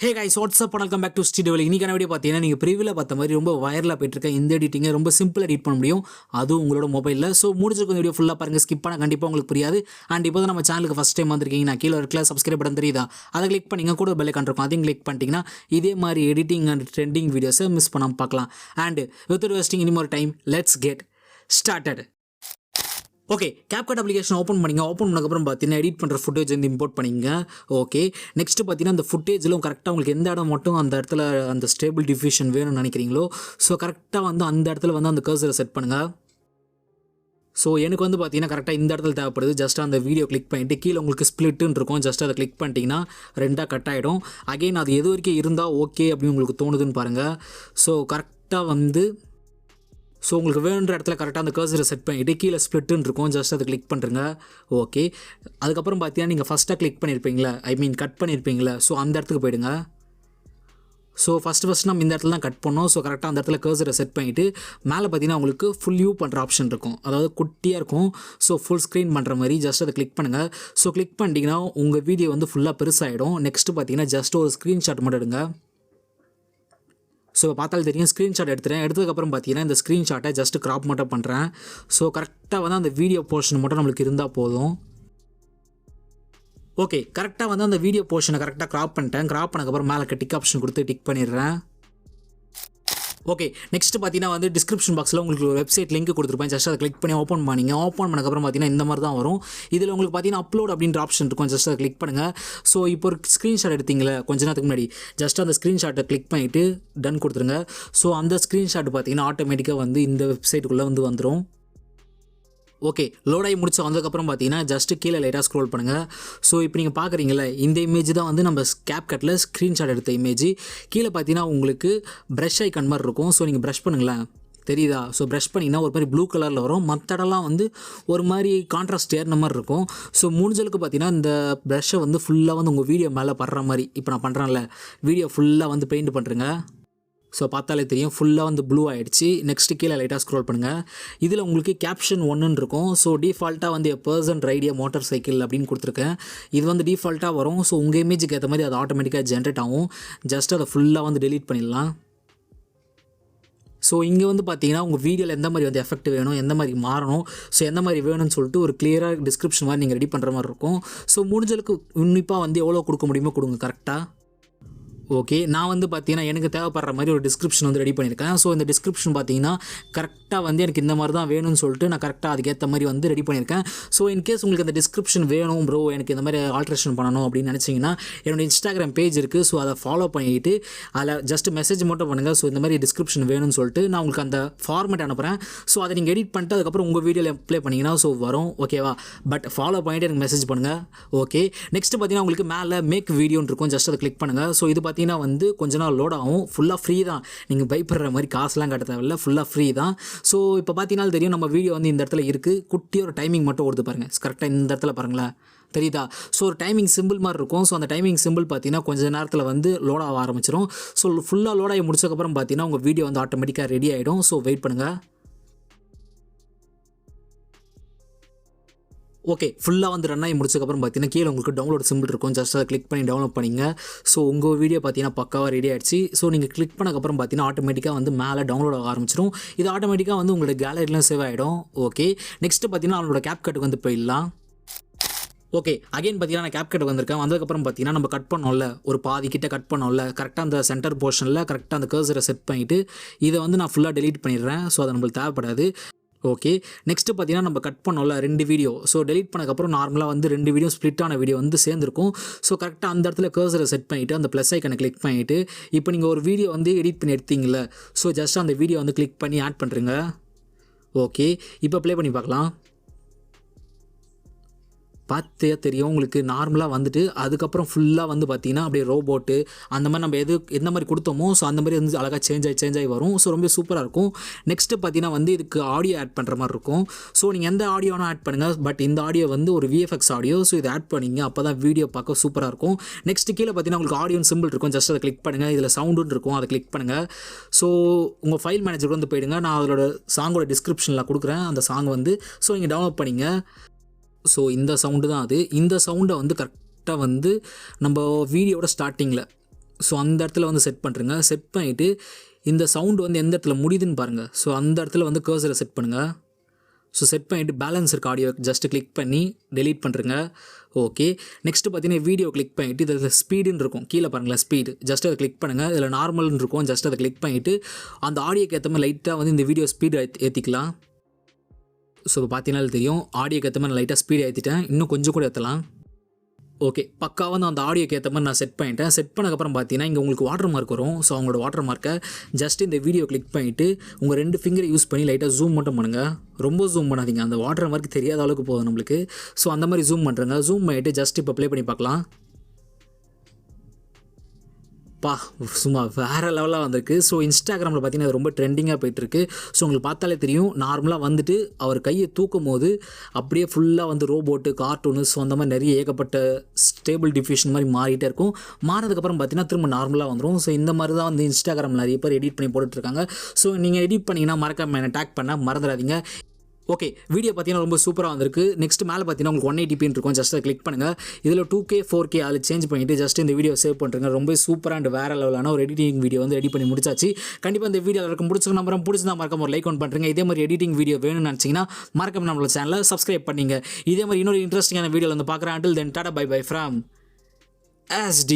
Hey guys, what's up? Welcome back to Sri Divil. இன்னைக்கான video பார்த்தீங்கன்னா நீங்கள் ப்ரீவியூவில் பார்த்த மாதிரி ரொம்ப வைரலாக போயிட்டுருக்க இந்த எடிட்டிங்கை ரொம்ப சிம்பிளாக எடிட் பண்ண முடியும், அதுவும் உங்களோட மொபைலில். ஸோ முடிச்சிருக்க வீடியோ ஃபுல்லாக பாருங்கள், ஸ்கிப் பண்ணால் கண்டிப்பாக உங்களுக்கு புரியாது. அண்ட் இப்போ தான் நம்ம சேனலுக்கு ஃபஸ்ட் டைம் வந்திருக்கீங்க, நான் கீழே இருக்கல சப்ஸ்கிரைப் பட்டன் தெரியுதா, அதை கிளிக் பண்ணிங்க, கூட பெல் ஐகான் இருக்கும், அதையும் கிளிக் பண்ணிட்டீங்கன்னா இதே மாதிரி எடிட்டிங் அண்ட் ட்ரெண்டிங் வீடியோஸை மிஸ் பண்ணாமல் பார்க்கலாம். And with wasting any more time, let's get started. Okay, Capcut application open பண்ணிங்க. ஓப்பன் பண்ணக்கப்புறம் பார்த்தீங்கன்னா எடிட் பண்ணுற ஃபுட்டேஜ் வந்து இம்போர்ட் பண்ணிங்க. ஓகே, நெக்ஸ்ட்டு பார்த்தீங்கன்னா அந்த ஃபுட்டேஜில் கரெக்டாக உங்களுக்கு எந்த இடம் மட்டும் அந்த இடத்துல அந்த ஸ்டேபிள் டிஃப்யூஷன் வேணும்னு நினைக்கிறீங்களோ, ஸோ கரெக்டாக வந்து அந்த இடத்துல வந்து அந்த கர்சரை செட் பண்ணுங்கள். ஸோ எனக்கு வந்து பார்த்தீங்கன்னா கரெக்டாக இந்த இடத்துல தேவைப்படுது. ஜஸ்ட் அந்த வீடியோ கிளிக் பண்ணிவிட்டு கீழே உங்களுக்கு ஸ்ப்ளிட்டுன்னு இருக்கும், ஜஸ்ட் அதை கிளிக் பண்ணிட்டீங்கன்னா ரெண்டாக கட் ஆகிடும். அகெயின் அது எது வரைக்கும் இருந்தால் ஓகே அப்படின்னு உங்களுக்கு தோணுதுன்னு பாருங்கள். ஸோ கரெக்டாக வந்து உங்களுக்கு வேணுன்ற இடத்துல கரெக்டாக அந்த கர்சரை செட் பண்ணிவிட்டு கீழே ஸ்ப்ளிட்டுன்னு இருக்கும், ஜஸ்ட் அதை கிளிக் பண்ணுறங்க. ஓகே, அதுக்கப்புறம் பார்த்தீங்கன்னா நீங்கள் ஃபஸ்ட்டாக கிளிக் பண்ணியிருப்பீங்களா, கட் பண்ணியிருப்பீங்களா, ஸோ அந்த இடத்துக்கு போயிடுங்க. ஸோ ஃபஸ்ட்டு நம்ம இந்த இடத்துல தான் கட் பண்ணோம். ஸோ கரெக்டாக அந்த இடத்துல கர்சரை செட் பண்ணிவிட்டு மேலே பார்த்தீங்கன்னா உங்களுக்கு ஃபுல் வியூ பண்ணுற ஆப்ஷன் இருக்கும், அதாவது குட்டியாக இருக்கும். ஸோ ஃபுல் ஸ்க்ரீன் பண்ணுற மாதிரி ஜஸ்ட் அதை கிளிக் பண்ணுங்கள். ஸோ கிளிக் பண்ணிட்டீங்கன்னா உங்கள் வீடியோ வந்து ஃபுல்லாக பெருசாகிடும். நெக்ஸ்ட்டு பார்த்தீங்கன்னா ஜஸ்ட் ஒரு ஸ்க்ரீன்ஷாட் மட்டும் எடுங்க. ஸோ பார்த்தாலும் தெரியும், ஸ்க்ரீன்ஷாட் எடுத்ததுக்கப்புறம் பார்த்தீங்கன்னா இந்த ஸ்க்ரீன்ஷாட்டை ஜஸ்ட் கிராப் மட்டும் பண்ணுறேன். ஸோ கரெக்டாக வந்து அந்த வீடியோ போர்ஷன் மட்டும் நம்மளுக்கு இருந்தால் போதும். ஓகே, கரெக்டாக வந்து அந்த வீடியோ போர்ஷனை கரெக்டாக கிராப் பண்ணிட்டேன். கிராப் பண்ணக்கப்புறம் மேலே டிக் ஆப்ஷன் கொடுத்து டிக் பண்ணிடுறேன். ஓகே, நெக்ஸ்ட் பார்த்தீங்கன்னா வந்து டிஸ்கிரிப்ஷன் பாக்ஸில் உங்களுக்கு ஒரு வெப்சைட் லிங்க் கொடுத்துருப்பேன். ஜஸ்ட் அதை கிளிக் பண்ணி ஓப்பன் பண்ணிங்க. ஓப்பன் பண்ணக்கப்புறம் பார்த்தீங்கன்னா இந்த மாதிரி தான் வரும். இதில் உங்களுக்கு பார்த்தீங்கன்னா அப்லோட் அப்படின்ற ஆப்ஷன் இருக்கும், ஜஸ்ட் அதை கிளிக் பண்ணுங்கள். ஸோ இப்போ ஒரு ஸ்க்ரீன்ஷாட் எடுத்தீங்களே கொஞ்ச நேரத்துக்கு முன்னாடி, ஜஸ்ட் அந்த ஸ்க்ரீன்ஷாட்டை கிளிக் பண்ணிவிட்டு டன் கொடுத்துருங்க. ஸோ அந்த ஸ்க்ரீன்ஷாட் பார்த்தீங்கன்னா ஆட்டோமேட்டிக்காக வந்து இந்த வெப்சைட்டுக்குள்ளே வந்துடும். ஓகே, லோடாகி முடிச்சு வந்ததுக்கப்புறம் பார்த்தீங்கன்னா ஜஸ்ட்டு கீழே லைட்டாக ஸ்க்ரோல் பண்ணுங்கள். ஸோ இப்போ நீங்கள் பார்க்குறீங்களே இந்த இமேஜ் தான் வந்து நம்ம Capcutல ஸ்க்ரீன்ஷாட் எடுத்த இமேஜ். கீழே பார்த்தீங்கன்னா உங்களுக்கு ப்ரஷ் ஐக்கான் மாதிரி இருக்கும். ஸோ நீங்கள் ப்ரஷ் பண்ணுங்களேன், தெரியுதா? ஸோ ப்ரஷ் பண்ணிங்கன்னா ஒரு மாதிரி ப்ளூ கலரில் வரும், மற்ற இடம்லாம் வந்து ஒரு மாதிரி கான்ட்ராஸ்ட் ஏறின மாதிரி இருக்கும். ஸோ முடிஞ்சளவுக்கு பார்த்தீங்கன்னா இந்த ப்ரஷ்ஷை வந்து ஃபுல்லாக வந்து உங்கள் வீடியோ மேலே படுற மாதிரி, இப்போ நான் பண்ணுறேன்ல, வீடியோ ஃபுல்லாக வந்து பெயிண்ட் பண்ணுறேங்க. ஸோ பார்த்தாலே தெரியும் ஃபுல்லாக வந்து ப்ளூ ஆகிடுச்சு. நெக்ஸ்ட்டு கீழே லைட்டாக ஸ்க்ரோல் பண்ணுங்கள். இதில் உங்களுக்கு கேப்ஷன் 1ன்னு இருக்கும். ஸோ டிஃபால்ட்டாக வந்து பர்சன் ரைட் மோட்டார் சைக்கிள் அப்படின்னு கொடுத்துருக்கேன். இது வந்து டிஃபால்ட்டாக வரும். ஸோ உங்கள் இமேஜுக்கு ஏற்ற மாதிரி அது ஆட்டோமேட்டிக்காக ஜென்ரேட் ஆகும். ஜஸ்ட் அதை ஃபுல்லாக வந்து டெலீட் பண்ணிடலாம். ஸோ இங்கே வந்து பார்த்தீங்கன்னா உங்கள் வீடியோவில் எந்த மாதிரி வந்து எஃபெக்ட் வேணும், எந்த மாதிரி மாறணும், ஸோ எந்த மாதிரி வேணும்னு சொல்லிட்டு ஒரு கிளியராக டிஸ்கிரிப்ஷன் மாதிரி நீங்கள் ரெடி பண்ணுற மாதிரி இருக்கும். ஸோ முடிஞ்சளவுக்கு உன்னிப்பாக வந்து எவ்வளோ கொடுக்க முடியுமோ கொடுங்க கரெக்டாக. ஓகே, நான் வந்து பார்த்தீங்கன்னா எனக்கு தேவைப்படுற மாதிரி ஒரு டிஸ்கிரிப்ஷன் வந்து ரெடி பண்ணியிருக்கேன். ஸோ இந்த டிஸ்கிரிப்ஷன் பார்த்தீங்கன்னா கரெக்டாக வந்து எனக்கு இந்த மாதிரி தான் வேணும்னு சொல்லிட்டு நான் கரெக்டாக அதுக்கேற்ற மாதிரி வந்து ரெடி பண்ணியிருக்கேன். ஸோ இன்கேஸ் உங்களுக்கு அந்த டிஸ்கிரிப்ஷன் வேணும் ப்ரோ, எனக்கு இந்த மாதிரி ஆல்ட்ரேஷன் பண்ணணும் அப்படின்னு நினச்சிங்கன்னா என்னோட இன்ஸ்டாகிராம் பேஜ் இருக்குது. ஸோ அதை ஃபாலோ பண்ணிவிட்டு அதில் ஜஸ்ட் மெசேஜ் மட்டும் பண்ணுங்கள். ஸோ இந்த மாதிரி டிஸ்கிரிப்ஷன் வேணும்னு சொல்லிட்டு நான் உங்களுக்கு அந்த ஃபார்மேட் அனுப்புகிறேன். ஸோ அதை நீங்கள் எடிட் பண்ணிட்டு அதுக்கப்புறம் உங்கள் வீடியோவில் அப்ளை பண்ணிங்கன்னா ஸோ வரும், ஓகேவா? பட் ஃபாலோ பண்ணிவிட்டு எனக்கு மெசேஜ் பண்ணுங்கள். ஓகே, நெக்ஸ்ட்டு பார்த்தீங்கன்னா உங்களுக்கு மேலே மேக் வீடியோன்னு இருக்கும், ஜஸ்ட் அதை கிளிக் பண்ணுங்கள். ஸோ இது பார்த்தீங்கன்னா வந்து கொஞ்ச நாள் லோட் ஆகும், ஃபுல்லாக ஃப்ரீ தான், நீங்கள் பயப்படுற மாதிரி காசுலாம் கட்ட தேவையில்லை, ஃபுல்லாக ஃப்ரீ தான். ஸோ இப்போ பார்த்தீங்கன்னா தெரியும் நம்ம வீடியோ வந்து இந்த இடத்துல இருக்குது, குட்டி ஒரு டைமிங் மட்டும் ஓடுது பாருங்கள், கரெக்டாக இந்த இடத்துல பாருங்களேன், தெரியுதா? ஸோ ஒரு டைமிங் சிம்பிள் மாதிரி இருக்கும். ஸோ அந்த டைமிங் சிம்பிள் பார்த்தீங்கன்னா கொஞ்சம் நேரத்தில் வந்து லோட் ஆக ஆரம்பிச்சிடும். ஸோ ஃபுல்லாக லோடாகி முடிச்சதுக்கப்புறம் பார்த்தீங்கன்னா உங்கள் வீடியோ வந்து ஆட்டோமேட்டிக்காக ரெடி ஆகிடும். ஸோ வெயிட் பண்ணுங்கள். ஓகே, ஃபுல்லாக வந்து ரன் ஆகி முடிச்சதுக்கப்புறம் பார்த்தீங்கன்னா கீழே உங்களுக்கு டவுன்லோட் சிம்பிள் இருக்கும், ஜஸ்ட் அதை கிளிக் பண்ணி டவுன்லோட் பண்ணிங்க. ஸோ உங்கள் வீடியோ பார்த்தீங்கன்னா பக்காவாக ரெடி ஆகிடுச்சு. ஸோ நீங்கள் கிளிக் பண்ணக்கப்புறம் பார்த்தீங்கன்னா ஆட்டோமேட்டிக்காக வந்து மேலே டவுன்லோட் ஆக ஆரம்பிச்சிடும். இது ஆட்டோமேட்டிக்காக வந்து உங்களோட கேலரிலாம் சேவ் ஆகிடும். ஓகே, நெக்ஸ்ட்டு பார்த்தீங்கன்னா அவங்களோட Capcutக்கு வந்து போயிடலாம். ஓகே, அகைன் பார்த்தீங்கன்னா நான் Capcut வந்திருக்கேன். வந்ததுக்கப்புறம் பார்த்தீங்கன்னா நம்ம கட் பண்ணோம்ல, ஒரு பாதி கிட்ட கட் பண்ணோம்ல, கரெக்டாக அந்த சென்டர் போர்ஷனில் கரெக்டாக அந்த கர்சரை செட் பண்ணிவிட்டு இதை வந்து நான் ஃபுல்லாக டெலீட் பண்ணிடுறேன். ஸோ அது நம்மளுக்கு தேவைப்படாது. ஓகே, நெக்ஸ்ட்டு பார்த்தீங்கன்னா நம்ம கட் பண்ணோம்ல 2 வீடியோ, ஸோ டெலீட் பண்ணக்கப்புறம் நார்மலாக வந்து 2 வீடியோ ஸ்ப்ளிட்டான வீடியோ வந்து சேர்ந்துருக்கும். ஸோ கரெக்டாக அந்த இடத்துல கர்சரை செட் பண்ணிவிட்டு அந்த ப்ளஸ் ஐக்கனை கிளிக் பண்ணிவிட்டு இப்போ நீங்கள் ஒரு வீடியோ வந்து எடிட் பண்ணி எடுத்தீங்களே, ஸோ ஜஸ்ட் அந்த வீடியோ வந்து கிளிக் பண்ணி ஆட் பண்ணுறீங்க. ஓகே, இப்போ ப்ளே பண்ணி பார்க்கலாம். பார்த்தே தெரியும் உங்களுக்கு நார்மலாக வந்துட்டு அதுக்கப்புறம் ஃபுல்லாக வந்து பார்த்தீங்கன்னா அப்படியே ரோபோட்டு அந்த மாதிரி நம்ம எந்த மாதிரி கொடுத்தோமோ ஸோ அந்த மாதிரி வந்து அழகாக சேஞ்ச் ஆகி வரும். ஸோ ரொம்ப சூப்பராக இருக்கும். நெக்ஸ்ட்டு பார்த்தீங்கன்னா வந்து இதுக்கு ஆடியோ ஆட் பண்ணுற மாதிரி இருக்கும். ஸோ நீங்கள் எந்த ஆடியோனா ஆட் பண்ணுங்கள், பட் இந்த ஆடியோ வந்து ஒரு VFX ஆடியோ. ஸோ இதை ஆட் பண்ணிங்க, அப்போ தான் வீடியோ பார்க்க சூப்பராக இருக்கும். நெக்ஸ்ட்டு கீழே பார்த்தீங்கன்னா உங்களுக்கு ஆடியோன்னு சிம்பிள் இருக்கும், ஜஸ்ட் அதை கிளிக் பண்ணுங்கள். இதில் சவுண்டுன்னு இருக்கும், அதை கிளிக் பண்ணுங்கள். ஸோ உங்கள் ஃபைல் மேனேஜருக்கு வந்து போயிடுங்க. நான் அதோட சாங்கோட டிஸ்கிரிப்ஷனில் கொடுக்குறேன் அந்த சாங் வந்து. ஸோ நீங்கள் டவுன்லோட் பண்ணிங்க. ஸோ இந்த சவுண்டு தான் அது. இந்த சவுண்டை வந்து கரெக்டாக வந்து நம்ம வீடியோட ஸ்டார்டிங்கில் ஸோ அந்த இடத்துல வந்து செட் பண்ணுறங்க. செட் பண்ணிவிட்டு இந்த சவுண்டு வந்து எந்த இடத்துல முடியுதுன்னு பாருங்கள். ஸோ அந்த இடத்துல வந்து கர்சரை செட் பண்ணுங்கள். ஸோ செட் பண்ணிவிட்டு பேலன்ஸ் இருக்க ஆடியோ ஜஸ்ட்டு கிளிக் பண்ணி டெலீட் பண்ணுறங்க. ஓகே, நெக்ஸ்ட்டு பார்த்தீங்கன்னா வீடியோ கிளிக் பண்ணிவிட்டு இதில் ஸ்பீடுன்னு இருக்கும், கீழே பாருங்களேன் ஸ்பீடு, ஜஸ்ட் அதை கிளிக் பண்ணுங்கள். இதில் நார்மல்னு இருக்கும், ஜஸ்ட் அதை கிளிக் பண்ணிவிட்டு அந்த ஆடியோக்கு ஏற்ற மாதிரி லைட்டாக வந்து இந்த வீடியோ ஸ்பீடு ஏற்றிக்கலாம். ஸோ பார்த்தீங்கன்னா தெரியும், ஆடியோக்கு ஏற்ற மாதிரி லைட்டாக ஸ்பீடு ஏற்றிட்டேன், இன்னும் கொஞ்சம் கூட ஏற்றலாம். ஓகே, பக்காவாக வந்து அந்த ஆடியோக்கு ஏற்ற மாதிரி நான் செட் பண்ணிட்டேன். செட் பண்ணக்கப்புறம் பார்த்தீங்கன்னா இங்கே உங்களுக்கு வாட்டர் மார்க் வரும். ஸோ அவங்களோட வாட்டர் மார்க்கை ஜஸ்ட் இந்த வீடியோ கிளிக் பண்ணிவிட்டு உங்கள் 2 ஃபிங்கரை யூஸ் பண்ணி லைட்டாக ஜூம் மட்டும் பண்ணுங்கள். ரொம்ப ஜூம் பண்ணாதீங்க, அந்த வாட்டர் மார்க் தெரியாத அளவுக்கு போதும் நம்மளுக்கு. ஸோ அந்த மாதிரி ஜூம் பண்ணுறேங்க. ஜூம் பண்ணிவிட்டு ஜஸ்ட் இப்போ ப்ளே பண்ணி பார்க்கலாம். சும்மா வேறு லெவலாக வந்திருக்கு. ஸோ இன்ஸ்டாகிராமில் பார்த்தீங்கன்னா அது ரொம்ப ட்ரெண்டிங்காக போயிட்டுருக்கு. ஸோ உங்களுக்கு பார்த்தாலே தெரியும், நார்மலாக வந்துட்டு அவர் கையை தூக்கும் போது அப்படியே ஃபுல்லாக வந்து ரோபோட்டு, கார்ட்டூனு, ஸோ அந்த மாதிரி நிறைய ஏகப்பட்ட ஸ்டேபிள் டிஃப்யூஷன் மாதிரி மாறிட்டே இருக்கும். மாறினதுக்கப்புறம் பார்த்தீங்கன்னா திரும்ப நார்மலாக வந்துடும். ஸோ இந்த மாதிரி தான் வந்து இன்ஸ்டாகிராமில் நிறைய பேர் எடிட் பண்ணி போட்டுட்ருக்காங்க. ஸோ நீங்கள் எடிட் பண்ணிங்கன்னா மறக்காம என்னை டேக் பண்ண மறந்துடாதீங்க. ஓகே, வீடியோ பார்த்தீங்கன்னா ரொம்ப சூப்பராக வந்திருக்கு. நெக்ஸ்ட் மேலே பார்த்தீங்கன்னா உங்களுக்கு 180p இருக்கும், ஜஸ்ட் அதை கிளிக் பண்ணுங்கள். இதில் 2K 4K அதில் சேஞ்ச் பண்ணிவிட்டு ஜஸ்ட் இந்த வீடியோ சேவ் பண்ணுறேங்க. ரொம்ப சூப்பராக அண்ட் வேறு லெவலான ஒரு எடிட்டிங் வீடியோ வந்து ரெடி பண்ணி முடிச்சாச்சு. கண்டிப்பாக இந்த வீடியோ எல்லாருக்கும் பிடிச்சிருக்க நம்புறேன். பிடிச்சிருந்தா மறக்காம ஒரு லைக் ஒன் பண்ணுறேங்க. இதே மாதிரி எடிட்டிங் வீடியோ வேணும்னு நினச்சிங்கன்னா மறக்காம நம்மளோட சேனலை சப்ஸ்கிரைப் பண்ணிங்க. இதே மாதிரி இன்னொரு இன்ட்ரெஸ்டிங்கான வீடியோவில் வந்து பார்க்குறேன். until then டாடா பை பை ஃப்ரம் SD.